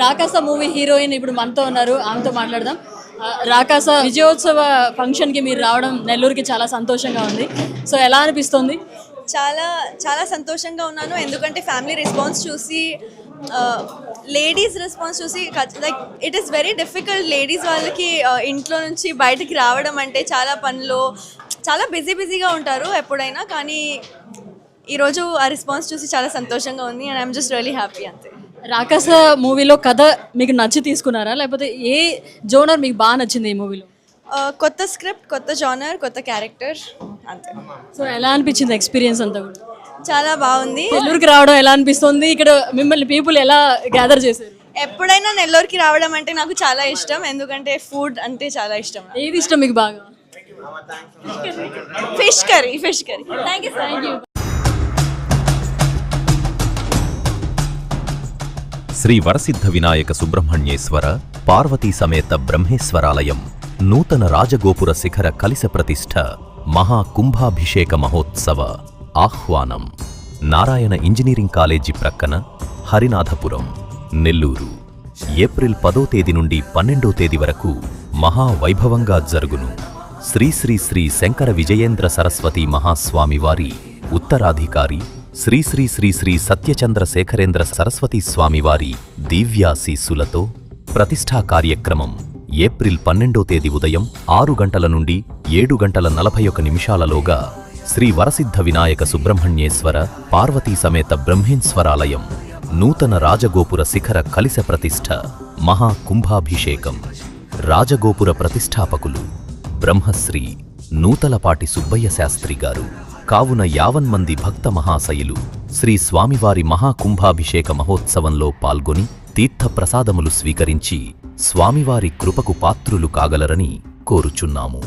రాకాస movie heroine ఇప్పుడు మనతో ఉన్నారు, ఆమెతో మాట్లాడదాం. రాకాస విజయోత్సవ ఫంక్షన్కి మీరు రావడం నెల్లూరుకి చాలా సంతోషంగా ఉంది. సో ఎలా అనిపిస్తుంది? చాలా చాలా సంతోషంగా ఉన్నాను. ఎందుకంటే ఫ్యామిలీ రెస్పాన్స్ చూసి, లేడీస్ రెస్పాన్స్ చూసి, like it is very difficult ladies వాళ్ళకి ఇంట్లో నుంచి బయటకి రావడం అంటే చాలా పనులు, చాలా బిజీగా ఉంటారు ఎప్పుడైనా. కానీ ఈరోజు ఆ రెస్పాన్స్ చూసి చాలా సంతోషంగా ఉంది and I'm just really happy. అంతే. రాకాస మూవీలో కథ మీకు నచ్చి తీసుకున్నారా, లేకపోతే ఏ జోనర్ మీకు బాగా నచ్చింది ఈ మూవీలో? కొత్త స్క్రిప్ట్, కొత్త జానర్, కొత్త క్యారెక్టర్, అంతే. సో ఎలా అనిపించింది ఎక్స్పీరియన్స్ అంతా కూడా? చాలా బాగుంది. నెల్లూరుకి రావడం ఎలా అనిపిస్తుంది? ఇక్కడ మిమ్మల్ని పీపుల్ ఎలా గ్యాదర్ చేశారు? ఎప్పుడైనా నెల్లూరుకి రావడం అంటే నాకు చాలా ఇష్టం, ఎందుకంటే ఫుడ్ అంటే చాలా ఇష్టం. ఏది ఇష్టం మీకు బాగా? Fish curry. Thank you. Shri Varasiddha Vinayaka Subrahmanyeshwara Parvati సమేత బ్రహ్మేశ్వరాలయం నూతన రాజగోపుర శిఖర కలిస ప్రతిష్ఠ మహా కుంభాభిషేక మహోత్సవ ఆహ్వానం. నారాయణ ఇంజనీరింగ్ కాలేజీ ప్రక్కన, హరినాథపురం, నెల్లూరు. ఏప్రిల్ 10వ తేదీ నుండి 12వ తేదీ వరకు మహావైభవంగా జరుగును. శ్రీ శ్రీ శ్రీ శంకర విజయేంద్ర సరస్వతి మహాస్వామి వారి ఉత్తరాధికారి శ్రీ శ్రీ శ్రీ శ్రీ సత్యచంద్రశేఖరేంద్ర సరస్వతి స్వామివారి దివ్యాశీస్సులతో ప్రతిష్ఠా కార్యక్రమం ఏప్రిల్ 12వ తేదీ ఉదయం 6 గంటల నుండి 7:41 శ్రీ వరసిద్ధ వినాయక సుబ్రహ్మణ్యేశ్వర పార్వతీ సమేత బ్రహ్మేశ్వరాలయం నూతన రాజగోపుర శిఖర కలిస ప్రతిష్ఠ మహా కుంభాభిషేకం. రాజగోపుర ప్రతిష్ఠాపకులు బ్రహ్మశ్రీ నూతలపాటి సుబ్బయ్య శాస్త్రి గారు. కావున 50 మంది భక్త మహాశయులు శ్రీ స్వామివారి మహాకుంభాభిషేక మహోత్సవంలో పాల్గొని తీర్థప్రసాదములు స్వీకరించి స్వామివారి కృపకు పాత్రులు కాగలరని కోరుచున్నాము.